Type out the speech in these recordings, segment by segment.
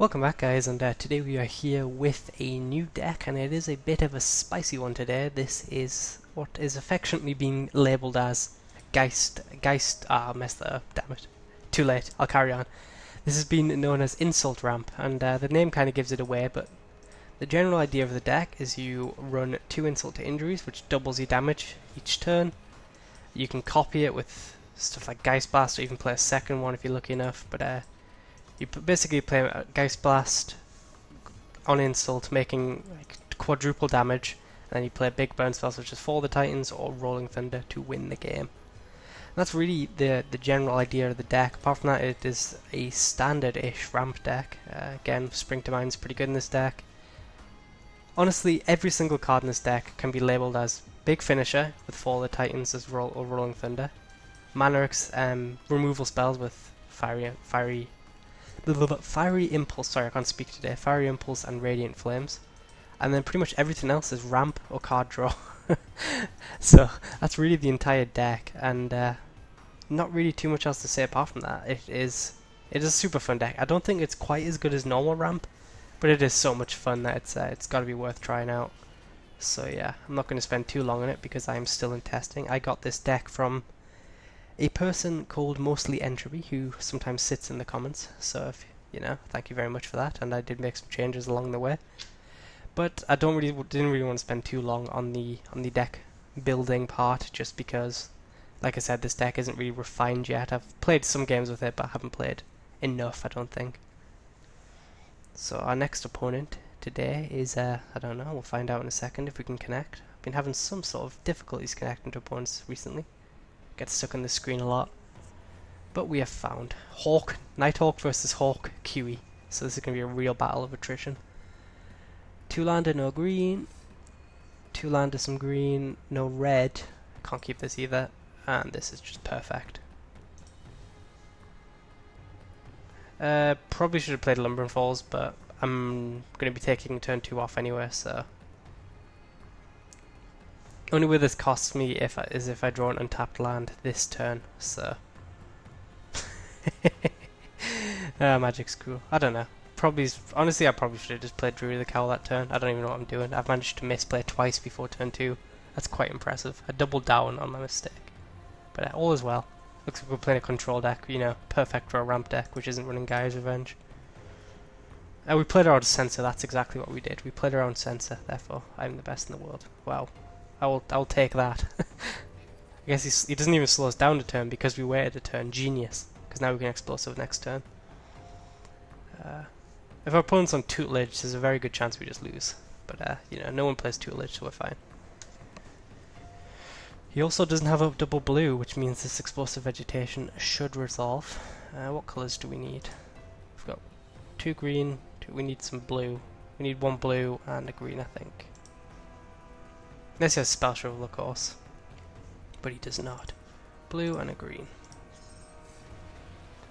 Welcome back guys, and today we are here with a new deck, and it is a bit of a spicy one today. This is what is affectionately being labelled as I messed that up, damn it. Too late, I'll carry on. This has been known as Insult Ramp, and the name kind of gives it away, but the general idea of the deck is you run 2 Insult to Injuries, which doubles your damage each turn. You can copy it with stuff like Geist Blast, or even play a second one if you're lucky enough, but you basically play Geist Blast on Insult, making like quadruple damage, and then you play big burn spells such as Fall the Titans or Rolling Thunder to win the game. And that's really the general idea of the deck. Apart from that, it is a standard-ish ramp deck. Again, Spring to Mind is pretty good in this deck. Honestly, every single card in this deck can be labelled as Big Finisher with Fall the Titans as or Rolling Thunder, Manaric's removal spells with Fiery Impulse, sorry I can't speak today, Fiery Impulse and Radiant Flames, and then pretty much everything else is ramp or card draw. So that's really the entire deck, and not really too much else to say apart from that. It is a super fun deck. I don't think it's quite as good as normal ramp, but it is so much fun that it's got to be worth trying out. So yeah, I'm not going to spend too long on it because I'm still in testing. I got this deck from a person called Mostly Entropy, who sometimes sits in the comments, so if thank you very much for that, and I did make some changes along the way. But I didn't really want to spend too long on the deck building part, just because, like I said, this deck isn't really refined yet. I've played some games with it, but I haven't played enough, I don't think. So our next opponent today is, I don't know, we'll find out in a second if we can connect. I've been having some sort of difficulties connecting to opponents recently. Get stuck on the screen a lot, but we have found Nighthawk versus Hawk QE, so this is going to be a real battle of attrition. 2-lander, no green, 2-lander, some green, no red, can't keep this either, and this is just perfect. Probably should have played Lumbering Falls, but I'm going to be taking turn 2 off anyway, so only way this costs me is if I draw an untapped land this turn, so Magic's cool. I don't know. Honestly, I probably should have just played Druid of the Cowl that turn. I don't even know what I'm doing. I've managed to misplay twice before turn 2. That's quite impressive. I doubled down on my mistake. But all is well. Looks like we're playing a control deck, perfect for a ramp deck, which isn't running Gaia's Revenge. We played our own Censor, that's exactly what we did. We played our own Censor, therefore I'm the best in the world. Wow. I'll take that. I guess he doesn't even slow us down a turn because we waited a turn. Genius. Because now we can Explosive next turn. If our opponent's on Tutelage, there's a very good chance we just lose. But, no one plays Tutelage, so we're fine. He also doesn't have a double blue, which means this Explosive Vegetation should resolve. What colours do we need? We've got 2 green, we need some blue. We need 1 blue and a green, I think. Unless he has Spell Shovel, of course. But he does not. Blue and a green.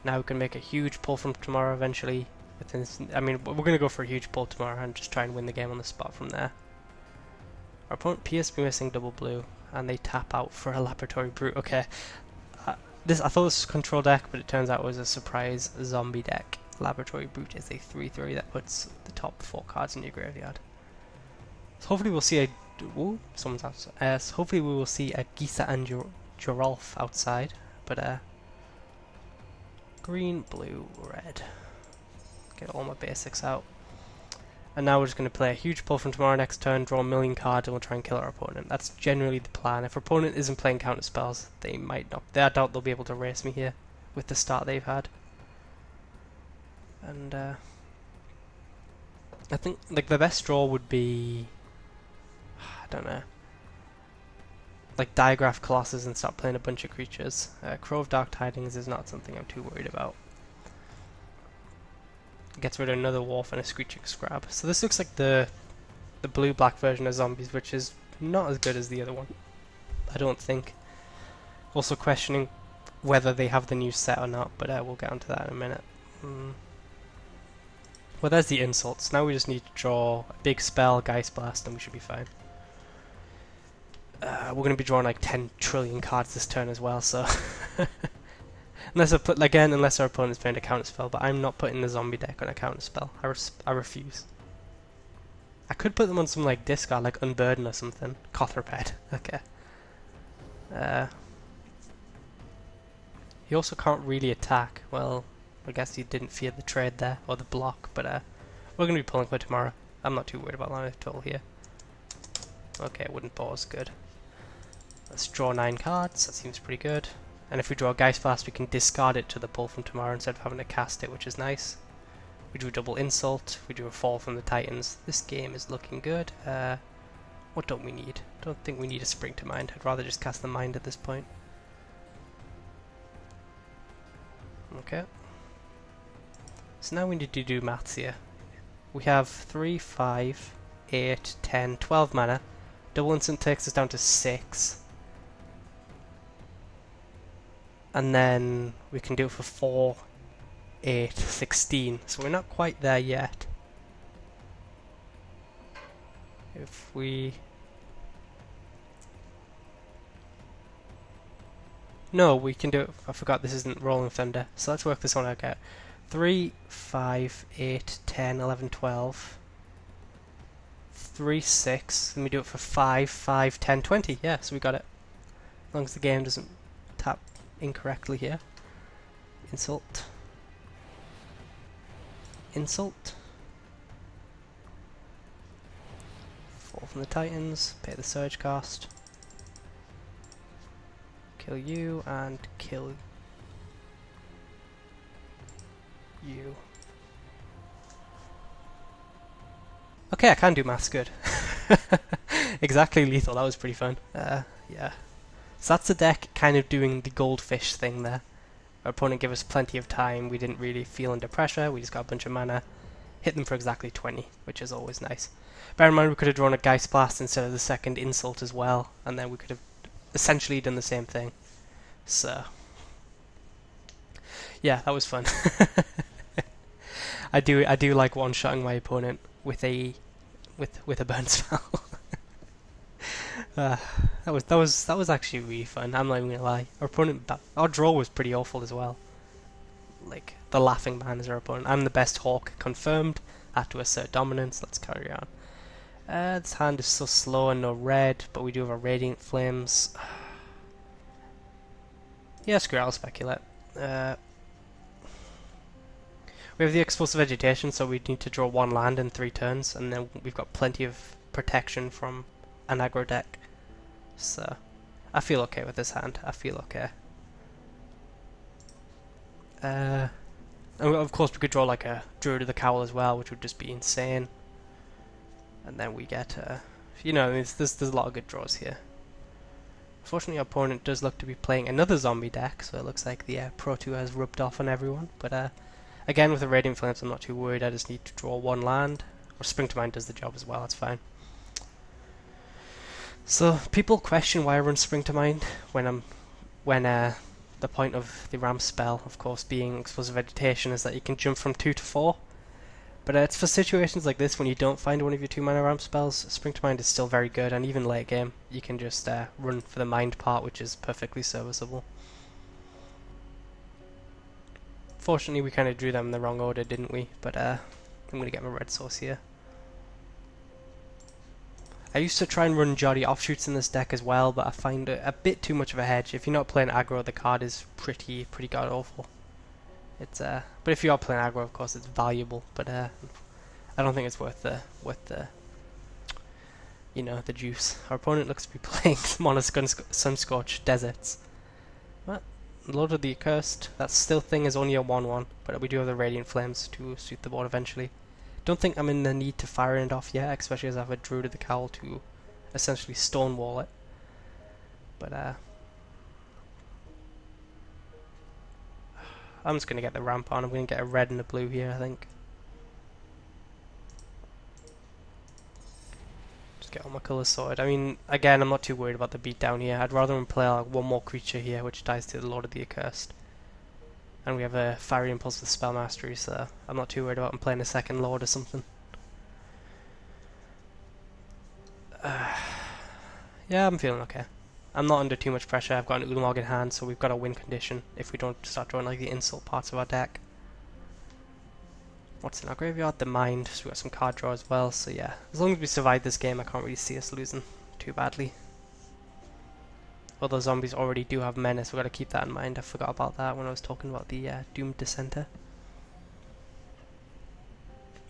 Now we can make a huge pull from tomorrow eventually. I mean, we're going to go for a huge pull tomorrow and just try and win the game on the spot from there. Our opponent appears to be missing double blue, and they tap out for a Laboratory Brute. Okay, I thought this was a control deck, but it turns out it was a surprise zombie deck. Laboratory Brute is a 3/3 that puts the top 4 cards in your graveyard. So hopefully we'll see someone's outside. So hopefully we will see a Gisa and Geralf outside, but green, blue, red. Get all my basics out. And now we're just going to play a huge pull from tomorrow next turn, draw a million cards, and we'll try and kill our opponent. That's generally the plan. If our opponent isn't playing counter spells, they might not. I doubt they'll be able to race me here with the start they've had. And I think like the best draw would be, I don't know, like Diagraph Colossus and start playing a bunch of creatures. Crow of Dark Tidings is not something I'm too worried about. Gets rid of another Wolf and a Screeching Scrab. So this looks like the blue-black version of zombies, which is not as good as the other one, I don't think. Also questioning whether they have the new set or not, but we'll get onto that in a minute. Well, there's the insults. Now we just need to draw a big spell, Geist Blast, and we should be fine. We're going to be drawing like 10 trillion cards this turn as well, so Unless I put again, unless our opponent's playing a counter spell, but I'm not putting the zombie deck on a counter spell. I refuse. I could put them on some like discard, like Unburden or something. Cothroped. Okay. He also can't really attack. Well, I guess he didn't fear the trade there or the block, but we're gonna be pulling for tomorrow. I'm not too worried about that at all here. Okay, wooden pause, good. Let's draw 9 cards. That seems pretty good. And if we draw a Geist Blast, we can discard it to the pull from tomorrow instead of having to cast it, which is nice. We do a double insult. We do a fall from the Titans. This game is looking good. What don't we need? Don't think we need a Spring to Mind. I'd rather just cast the Mind at this point. Okay. So now we need to do maths here. We have 3, 5, 8, 10, 12 mana. Double instant takes us down to 6. And then we can do it for 4, 8, 16. So we're not quite there yet. If we... No, we can do it. I forgot this isn't Rolling Thunder. So let's work this one out. 3, 5, 8, 10, 11, 12. 3, 6. Let me do it for 5, 5, 10, 20. Yeah, so we got it. As long as the game doesn't tap incorrectly here. Insult. Insult. Fall from the Titans. Pay the Surge cost. Kill you and kill you. Okay, I can do maths good. Exactly lethal, that was pretty fun. Yeah. So that's the deck kind of doing the goldfish thing there. Our opponent gave us plenty of time, we didn't really feel under pressure, we just got a bunch of mana. Hit them for exactly 20, which is always nice. Bear in mind we could have drawn a Geist Blast instead of the second insult as well, and then we could have essentially done the same thing. So... yeah, that was fun. I do like one-shotting my opponent with a burn spell. That was actually really fun. I'm not even gonna lie. Our draw was pretty awful as well. Like the laughing man is our opponent. I'm the best hawk confirmed. I have to assert dominance. Let's carry on. This hand is so slow and no red, but we do have a Radiant Flames. Yeah, screw it, I'll speculate. We have the Explosive Vegetation, so we need to draw 1 land in 3 turns, and then we've got plenty of protection from an aggro deck. So, I feel okay with this hand. I feel okay. And of course we could draw like a Druid of the Cowl as well, which would just be insane. And then we get, you know, there's a lot of good draws here. Unfortunately, our opponent does look to be playing another zombie deck, so it looks like the Pro 2 has rubbed off on everyone. But again, with the Radiant Flames, I'm not too worried. I just need to draw 1 land. Or Spring to Mind does the job as well, that's fine. So, people question why I run Spring to Mind when the point of the ramp spell, of course, being Explosive Vegetation, is that you can jump from 2 to 4. But it's for situations like this when you don't find one of your 2 mana ramp spells. Spring to Mind is still very good, and even late game, you can just run for the mind part, which is perfectly serviceable. Fortunately, we kind of drew them in the wrong order, didn't we? But I'm going to get my red source here. I used to try and run Jolly Offshoots in this deck as well, but I find it a bit too much of a hedge. If you're not playing aggro, the card is pretty god awful. It's but if you are playing aggro, of course, it's valuable. But I don't think it's worth the you know, the juice. Our opponent looks to be playing Mono Sunscorched Deserts. What? Lord of the Accursed. That still thing is only a 1/1, but we do have the Radiant Flames to suit the board eventually. Don't think I'm in the need to fire it off yet, especially as I have a Druid of the Cowl to essentially stonewall it. But I'm just going to get the ramp on. I'm going to get a red and a blue here, I think. Just get all my colours sorted. I mean, again, I'm not too worried about the beatdown here. I'd rather him play like 1 more creature here, which dies to the Lord of the Accursed. And we have a Fiery Impulse with Spell Mastery, so I'm not too worried about him playing a second Lord or something. Yeah, I'm feeling okay. I'm not under too much pressure. I've got an Ulamog in hand, so we've got a win condition if we don't start drawing like the insult parts of our deck. What's in our graveyard? The Mind, so we've got some card draw as well, so yeah. As long as we survive this game, I can't really see us losing too badly. Although zombies already do have menace, we've got to keep that in mind. I forgot about that when I was talking about the Doomed Dissenter.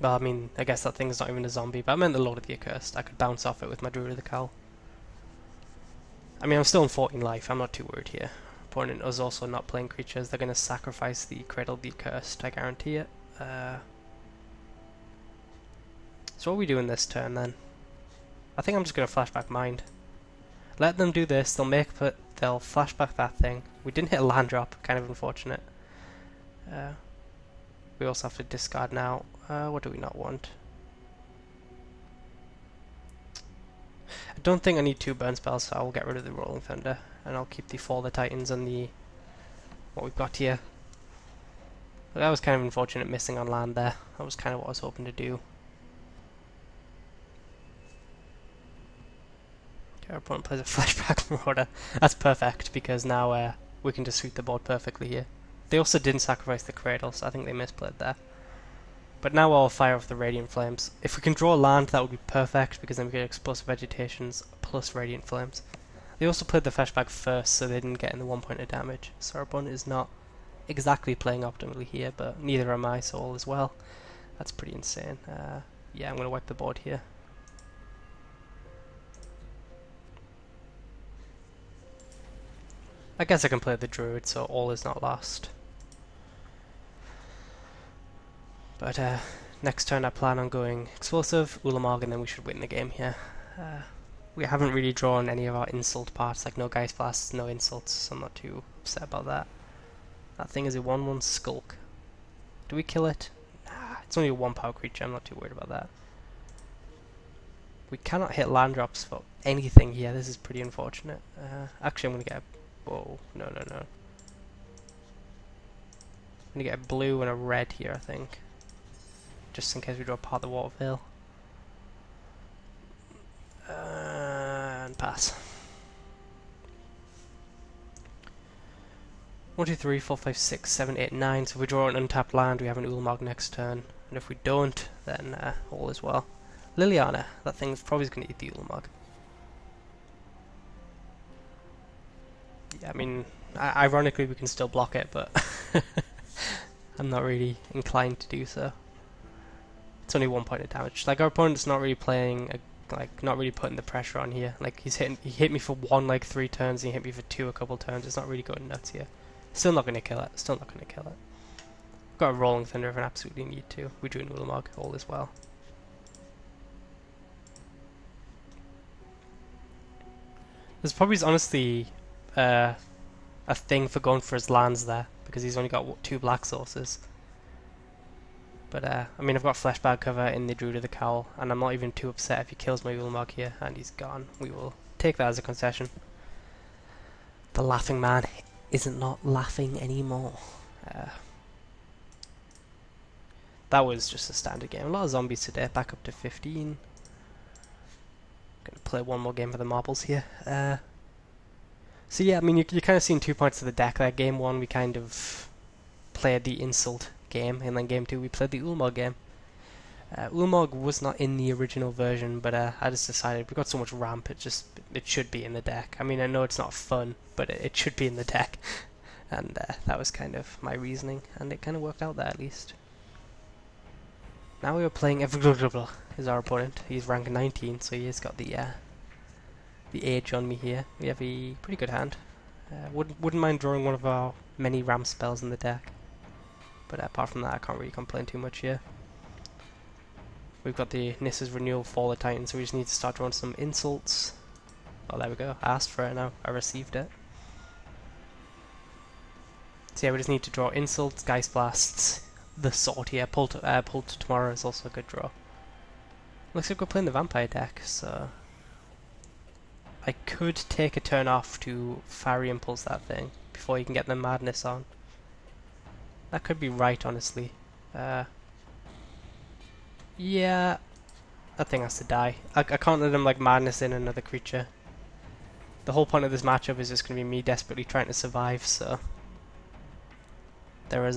Well, I mean, I guess that thing's not even a zombie, but I meant the Lord of the Accursed. I could bounce off it with my Druid of the Cowl. I mean, I'm still in 14 life, I'm not too worried here. Opponent is also not playing creatures, they're going to sacrifice the Cradle of the Accursed, I guarantee it. So what are we doing this turn then? I think I'm just going to flashback Mind. Let them do this, they'll flashback that thing. We didn't hit a land drop, kind of unfortunate. We also have to discard now. What do we not want? I don't think I need 2 burn spells, so I'll get rid of the Rolling Thunder. And I'll keep the Fall of the Titans and the... what we've got here. But that was kind of unfortunate missing on land there. That was kind of what I was hoping to do. Okay, our opponent plays a Flashback Marauder. That's perfect, because now we can just sweep the board perfectly here. They also didn't sacrifice the Cradle, so I think they misplayed there. But now I'll fire off the Radiant Flames. If we can draw land, that would be perfect, because then we get Explosive Vegetations plus Radiant Flames. They also played the flashback first, so they didn't get in the 1 point of damage. So our opponent is not exactly playing optimally here, but neither am I, so all is well. That's pretty insane. Yeah, I'm going to wipe the board here. I guess I can play the Druid, so all is not lost. But next turn I plan on going Explosive, Ulamog, and then we should win the game here. We haven't really drawn any of our insult parts, like no Geist Blasts, no insults, so I'm not too upset about that. That thing is a 1/1 Skulk. Do we kill it? Nah, it's only a 1 power creature, I'm not too worried about that. We cannot hit land drops for anything here, this is pretty unfortunate. Actually I'm going to get a... whoa, no. I'm going to get a blue and a red here, I think. Just in case we draw part of the Water Veil. And pass. 1, 2, 3, 4, 5, 6, 7, 8, 9. So if we draw an untapped land, we have an Ulamog next turn. And if we don't, then all is well. Liliana, that thing's probably going to eat the Ulamog. Yeah, I mean, ironically we can still block it, but I'm not really inclined to do so. It's only 1 point of damage. Like, our opponent's not really playing, not really putting the pressure on here. Like, he hit me for 1 like 3 turns, and he hit me for 2 a couple turns. It's not really going nuts here. Still not going to kill it. Still not going to kill it. Got a Rolling Thunder if I absolutely need to. We drew an Ulamog, all is well. There's probably honestly a thing for going for his lands there, because he's only got 2 black sources. But I mean, I've got flashback cover in the Druid of the Cowl, and I'm not even too upset if he kills my Ulamog here, and he's gone. We will take that as a concession. The laughing man isn't not laughing anymore. That was just a standard game. A lot of zombies today, back up to 15. Gonna play 1 more game for the marbles here. So yeah, I mean, you're kind of seeing 2 points of the deck there. Game 1 we kind of played the insult game, and then game 2 we played the Ulamog game. Ulamog was not in the original version, but I just decided we got so much ramp, it should be in the deck. I mean, I know it's not fun, but it should be in the deck, and that was kind of my reasoning, and it kind of worked out there at least. Now we are playing Everglugglugl is our opponent. He's rank 19, so he has got the age on me here. We have a pretty good hand. Wouldn't mind drawing one of our many ramp spells in the deck. But apart from that, I can't really complain too much here. We've got the Nissa's Renewal, Fall of Titan, so we just need to start drawing some insults. Oh, there we go. I asked for it now. I received it. So yeah, we just need to draw insults, Geist Blasts, the Sword here. Pull to Tomorrow is also a good draw. Looks like we're playing the Vampire deck, so... I could take a turn off to Fiery Impulse that thing before you can get the Madness on. That could be right, honestly. Yeah, that thing has to die. I can't let him like Madness in another creature. the whole point of this matchup is just going to be me desperately trying to survive, so there is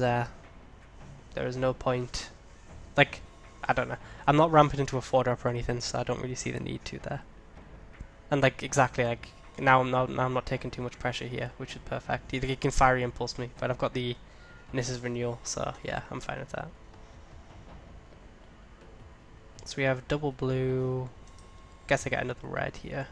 no point. Like, I don't know. I'm not ramping into a 4-drop or anything, so I don't really see the need to there. And like exactly like now I'm not taking too much pressure here, which is perfect. Either he can fiery impulse me, but I've got the Nissa's Renewal, so yeah, I'm fine with that. So we have double blue. Guess I get another red here.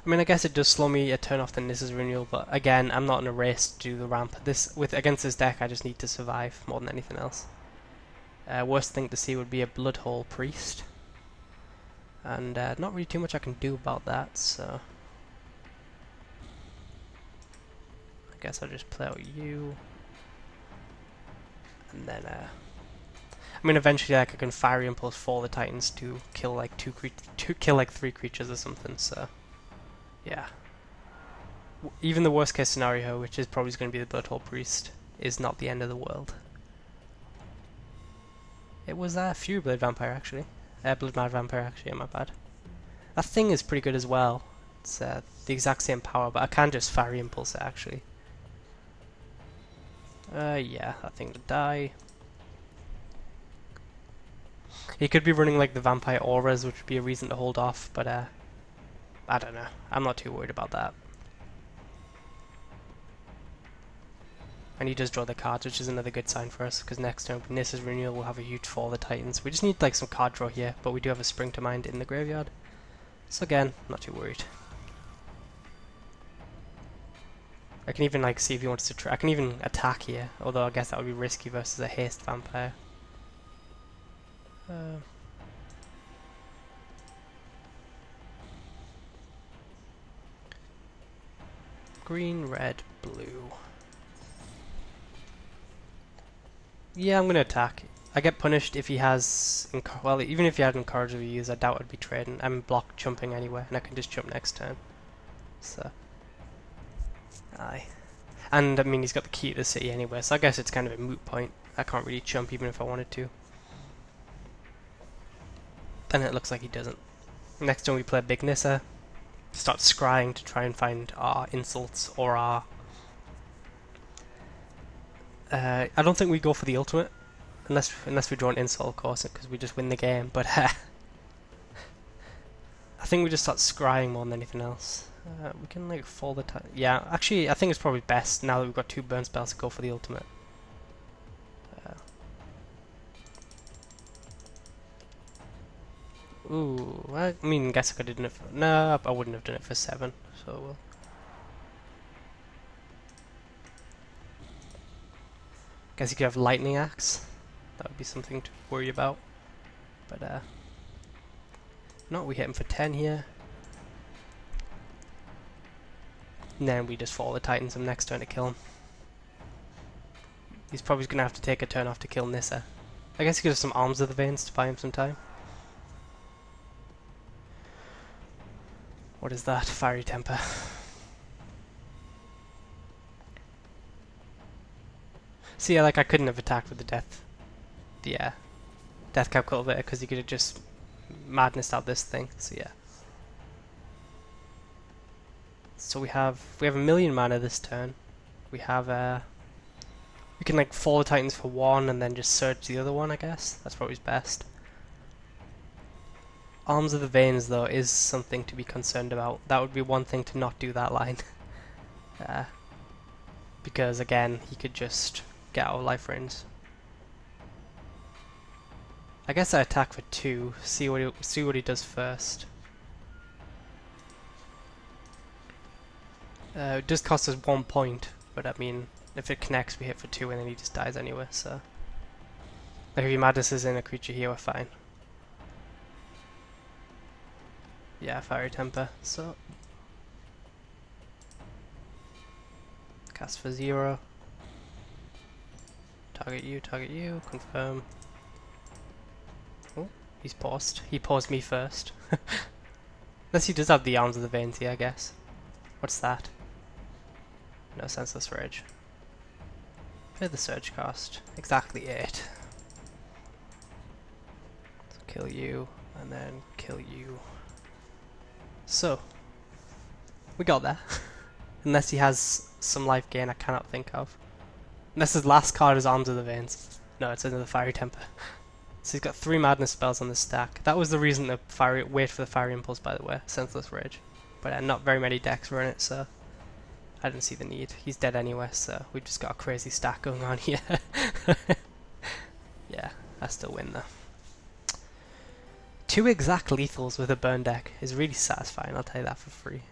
I mean, I guess it does slow me a turn off the Nissa's Renewal, but again, I'm not in a race to do the ramp. Against this deck, I just need to survive more than anything else. Worst thing to see would be a Bloodhole Priest, and not really too much I can do about that, so I guess I'll just play out you, and then I mean, eventually like I can Fiery Impulse 4 the Titans to kill like kill like 3 creatures or something, so yeah. Even the worst case scenario, which is probably going to be the Bloodhole Priest, is not the end of the world. It was Fury Blade Vampire actually. Blood Mad Vampire actually, my bad. That thing is pretty good as well. It's the exact same power, but I can just Fiery Impulse it actually. Yeah, that thing to die. He could be running like the Vampire Auras, which would be a reason to hold off, but I don't know. I'm not too worried about that. And he does draw the cards, which is another good sign for us, because next turn Nissa's Renewal will have a huge fall of the Titans. We just need like some card draw here, but we do have a Spring to Mind in the graveyard. So again, not too worried. I can even like see if he wants to try. I can even attack here, although I guess that would be risky versus a haste vampire. Green, red, blue. Yeah, I'm gonna attack. I get punished if he has, well, even if he had Incorrigible Use, I doubt I'd be trading. I'm block jumping anyway, and I can just jump next turn. So, aye. And I mean, he's got the key to the city anyway, so I guess it's kind of a moot point. I can't really jump even if I wanted to. And it looks like he doesn't. Next turn we play Big Nissa. Start scrying to try and find our insults or our... I don't think we go for the ultimate, unless we draw an insult, of course, because we just win the game. But I think we just start scrying more than anything else. We can like fall the time. Yeah, actually, I think it's probably best now that we've got 2 burn spells to go for the ultimate. Ooh, I mean, I guess I could have done it for... No, I wouldn't have done it for 7, so... Guess you could have Lightning Axe. That would be something to worry about. But, no, we hit him for 10 here. And then we just fall the Titans him next turn to kill him. He's probably going to have to take a turn off to kill Nissa. I guess he could have some Arms of the Veins to buy him some time. What is that? Fiery Temper. See, like I couldn't have attacked with the Death Cap Cultivator, because he could have just madnessed out this thing. So yeah. So we have a million mana this turn. We have we can like fall the Titans for 1 and then just search the other one. I guess that's probably best. Arms of the Veins, though, is something to be concerned about. That would be one thing to not do that line. Because, again, he could just get out of life range. I guess I attack for 2, see what he does first. It does cost us 1 point, but I mean, if it connects, we hit for 2 and then he just dies anyway, so... Like, if he madnesses in a creature here, we're fine. Yeah, Fiery Temper, so... Cast for 0. Target you, confirm. Oh, he's paused. He paused me first. Unless he does have the Arms of the Veins here, I guess. What's that? No, Senseless Rage. Play the Surge cost. Exactly 8. kill you, and then kill you. So, we got there. Unless he has some life gain I cannot think of. Unless his last card is Arms of the Veins. No, it's another Fiery Temper. So he's got 3 Madness spells on this stack. That was the reason to wait for the Fiery Impulse, by the way. Senseless Rage. But not very many decks were in it, so I didn't see the need. He's dead anyway, so we've just got a crazy stack going on here. Yeah, I still win though. 2 exact lethals with a burn deck is really satisfying, I'll tell you that for free.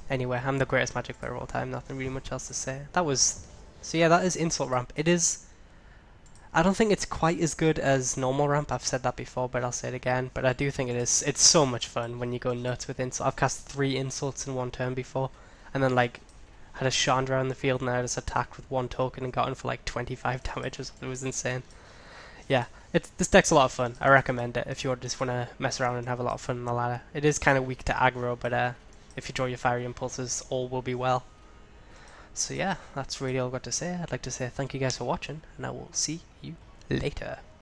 Anyway, I'm the greatest Magic player of all time, nothing really much else to say. So yeah, that is Insult Ramp. It is, I don't think it's quite as good as normal ramp. I've said that before, but I'll say it again. But I do think it is. It's so much fun when you go nuts with insult. I've cast 3 insults in one turn before, and then like had a Chandra on the field, and I just attacked with 1 token and got in for like 25 damage or something. It was insane. Yeah, this deck's a lot of fun. I recommend it if you just want to mess around and have a lot of fun on the ladder. It is kind of weak to aggro, but if you draw your Fiery Impulses, all will be well. So yeah, that's really all I've got to say. I'd like to say thank you guys for watching, and I will see you later.